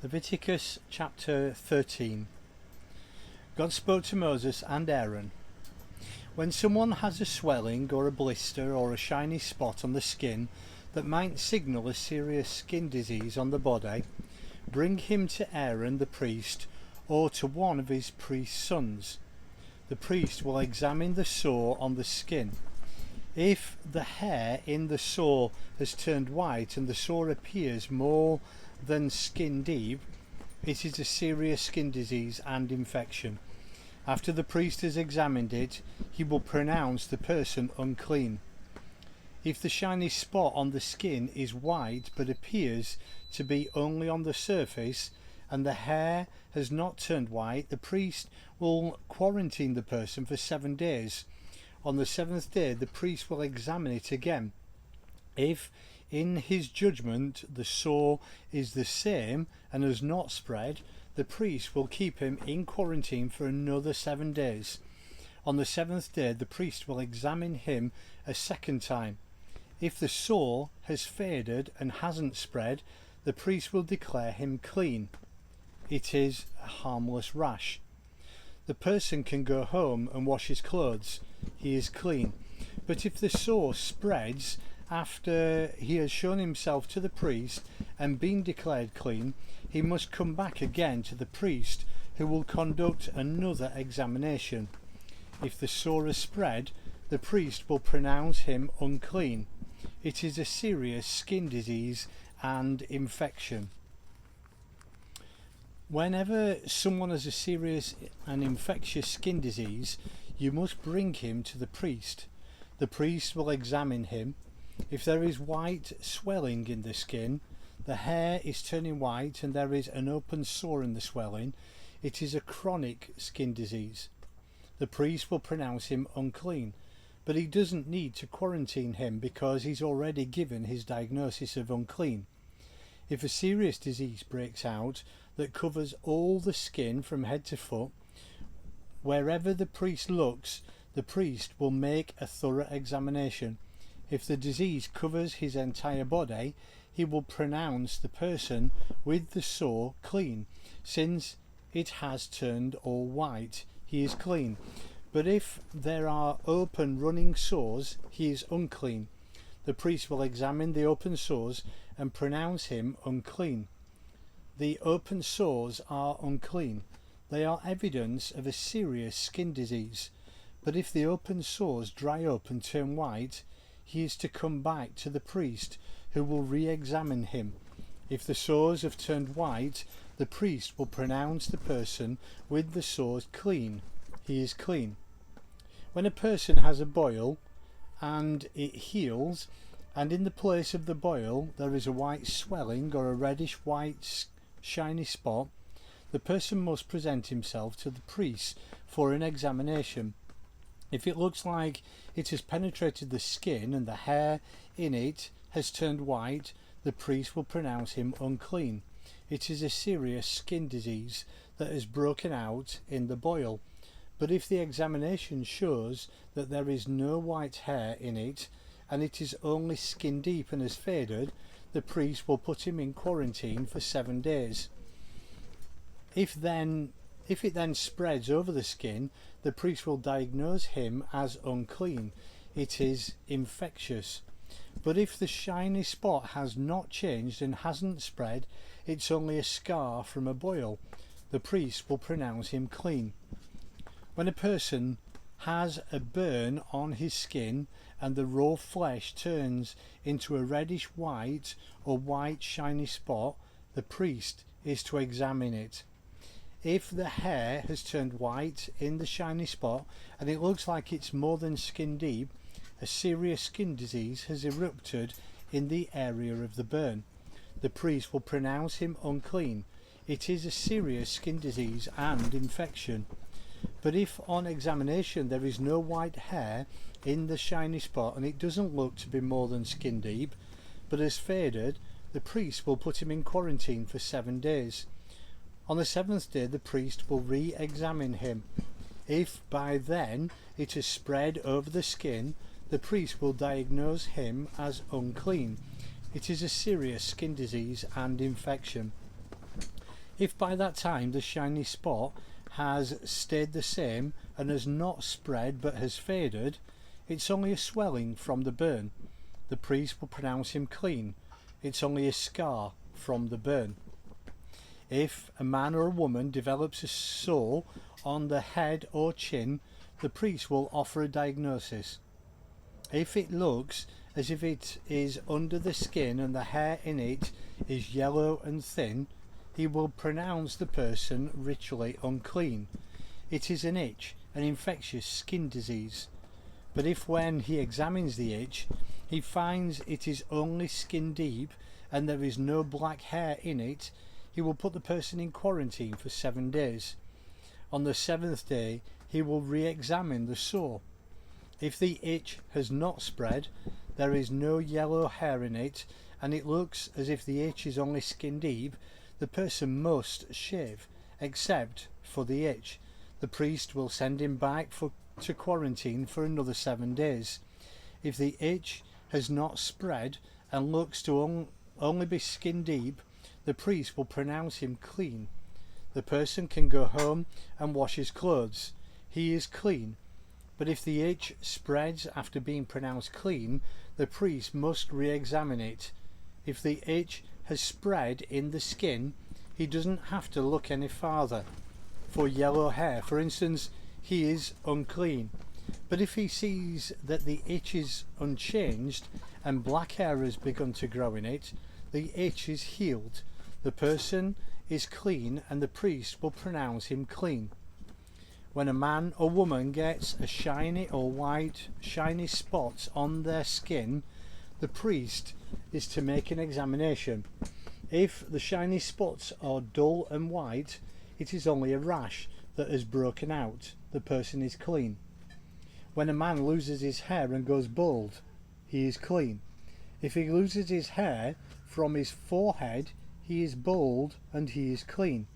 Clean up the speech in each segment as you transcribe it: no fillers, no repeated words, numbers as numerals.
Leviticus chapter 13. God spoke to Moses and Aaron. When someone has a swelling or a blister or a shiny spot on the skin that might signal a serious skin disease on the body, bring him to Aaron the priest or to one of his priest's sons. The priest will examine the sore on the skin. If the hair in the sore has turned white and the sore appears more than skin deep, it is a serious skin disease and infection. After the priest has examined it, he will pronounce the person unclean. If the shiny spot on the skin is white but appears to be only on the surface and the hair has not turned white, the priest will quarantine the person for 7 days. On the 7th day, the priest will examine it again. If in his judgment the sore is the same and has not spread, the priest will keep him in quarantine for another 7 days. On the 7th day, the priest will examine him a second time. If the sore has faded and hasn't spread, the priest will declare him clean. It is a harmless rash. The person can go home and wash his clothes. He is clean. But if the sore spreads after he has shown himself to the priest and been declared clean, he must come back again to the priest, who will conduct another examination. If the sore has spread, the priest will pronounce him unclean. It is a serious skin disease and infection. Whenever someone has a serious and infectious skin disease, you must bring him to the priest. The priest will examine him. If there is white swelling in the skin, the hair is turning white and there is an open sore in the swelling, it is a chronic skin disease. The priest will pronounce him unclean, but he doesn't need to quarantine him because he's already given his diagnosis of unclean. If a serious disease breaks out that covers all the skin from head to foot, wherever the priest looks, the priest will make a thorough examination. If the disease covers his entire body, he will pronounce the person with the sore clean. Since it has turned all white, he is clean. But if there are open running sores, he is unclean. The priest will examine the open sores and pronounce him unclean. The open sores are unclean. They are evidence of a serious skin disease. But if the open sores dry up and turn white, he is to come back to the priest, who will re-examine him. If the sores have turned white, the priest will pronounce the person with the sores clean. He is clean. When a person has a boil and it heals, and in the place of the boil there is a white swelling or a reddish-white shiny spot, the person must present himself to the priest for an examination. If it looks like it has penetrated the skin and the hair in it has turned white, the priest will pronounce him unclean. It is a serious skin disease that has broken out in the boil. But if the examination shows that there is no white hair in it and it is only skin deep and has faded, the priest will put him in quarantine for 7 days. If it then spreads over the skin, the priest will diagnose him as unclean. It is infectious. But if the shiny spot has not changed and hasn't spread, it's only a scar from a boil, the priest will pronounce him clean. When a person has a burn on his skin and the raw flesh turns into a reddish white or white shiny spot, the priest is to examine it. If the hair has turned white in the shiny spot and it looks like it's more than skin deep, a serious skin disease has erupted in the area of the burn. The priest will pronounce him unclean. It is a serious skin disease and infection. But if on examination there is no white hair in the shiny spot and it doesn't look to be more than skin deep but has faded, the priest will put him in quarantine for 7 days. On the 7th day, the priest will re-examine him. If by then it has spread over the skin, the priest will diagnose him as unclean. It is a serious skin disease and infection. If by that time the shiny spot has stayed the same and has not spread but has faded, it's only a swelling from the burn. The priest will pronounce him clean. It's only a scar from the burn. If a man or a woman develops a sore on the head or chin, the priest will offer a diagnosis. If it looks as if it is under the skin and the hair in it is yellow and thin, he will pronounce the person ritually unclean. It is an itch, an infectious skin disease. But if when he examines the itch, he finds it is only skin deep and there is no black hair in it, he will put the person in quarantine for 7 days. On the 7th day, he will re-examine the sore. If the itch has not spread, there is no yellow hair in it, and it looks as if the itch is only skin deep, the person must shave, except for the itch. The priest will send him back to quarantine for another 7 days. If the itch has not spread and looks to only be skin deep, the priest will pronounce him clean. The person can go home and wash his clothes. He is clean. But if the itch spreads after being pronounced clean, the priest must re-examine it. If the itch has spread in the skin, he doesn't have to look any farther for yellow hair. For instance, he is unclean. But if he sees that the itch is unchanged and black hair has begun to grow in it, the itch is healed. The person is clean and the priest will pronounce him clean. When a man or woman gets a shiny or white shiny spot on their skin, the priest is to make an examination. If the shiny spots are dull and white, it is only a rash that has broken out. The person is clean. When a man loses his hair and goes bald, he is clean. If he loses his hair from his forehead, he is bald and he is clean.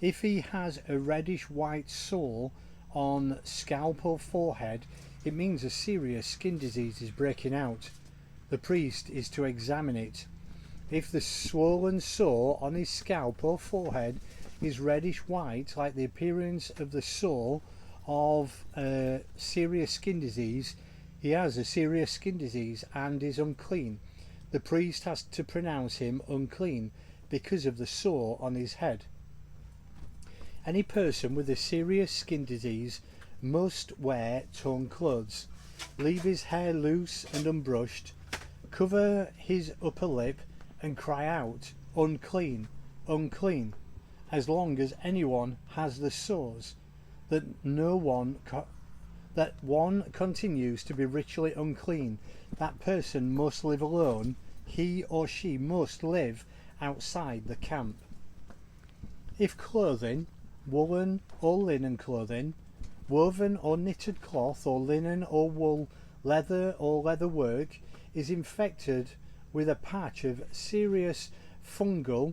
If he has a reddish-white sore on scalp or forehead, it means a serious skin disease is breaking out. The priest is to examine it. If the swollen sore on his scalp or forehead is reddish-white, like the appearance of the sore of a serious skin disease, he has a serious skin disease and is unclean. The priest has to pronounce him unclean because of the sore on his head. Any person with a serious skin disease must wear torn clothes, leave his hair loose and unbrushed, cover his upper lip and cry out, unclean, unclean, as long as anyone has the sores, that one continues to be ritually unclean. That person must live alone. He or she must live outside the camp. If clothing, woolen or linen clothing, woven or knitted cloth or linen or wool, leather or leather work, is infected with a patch of serious fungal,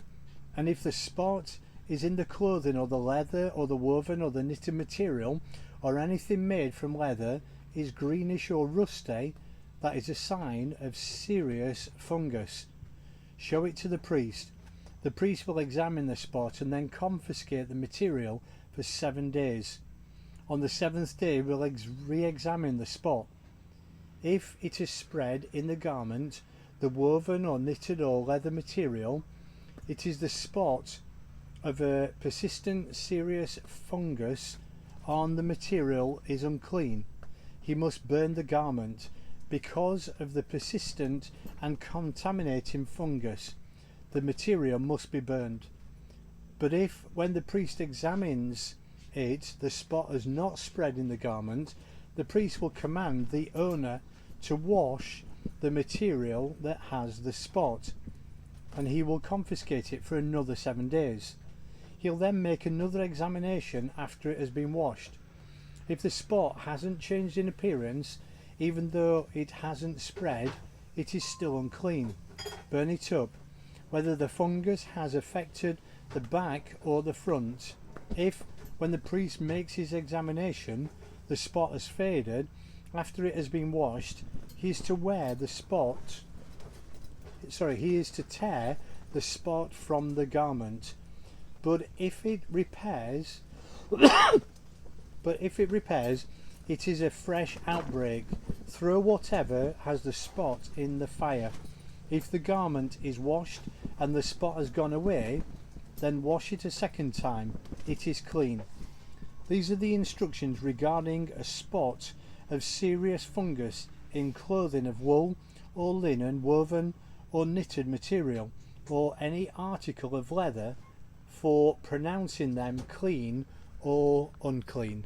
and if the spot is in the clothing or the leather or the woven or the knitted material or anything made from leather is greenish or rusty, that is a sign of serious fungus. Show it to the priest. The priest will examine the spot and then confiscate the material for 7 days. On the 7th day, we'll re-examine the spot. If it is spread in the garment, the woven or knitted or leather material, it is the spot of a persistent serious fungus on the material is unclean. He must burn the garment because of the persistent and contaminating fungus. The material must be burned. But if, when the priest examines it, the spot has not spread in the garment, the priest will command the owner to wash the material that has the spot, and he will confiscate it for another 7 days. He'll then make another examination after it has been washed. If the spot hasn't changed in appearance, even though it hasn't spread, it is still unclean. Burn it up, whether the fungus has affected the back or the front. If, when the priest makes his examination, the spot has faded after it has been washed, he is to tear the spot from the garment. but if it repairs, it is a fresh outbreak. Throw whatever has the spot in the fire. If the garment is washed and the spot has gone away, then wash it a second time. It is clean. These are the instructions regarding a spot of serious fungus in clothing of wool or linen, woven or knitted material, or any article of leather, for pronouncing them clean or unclean.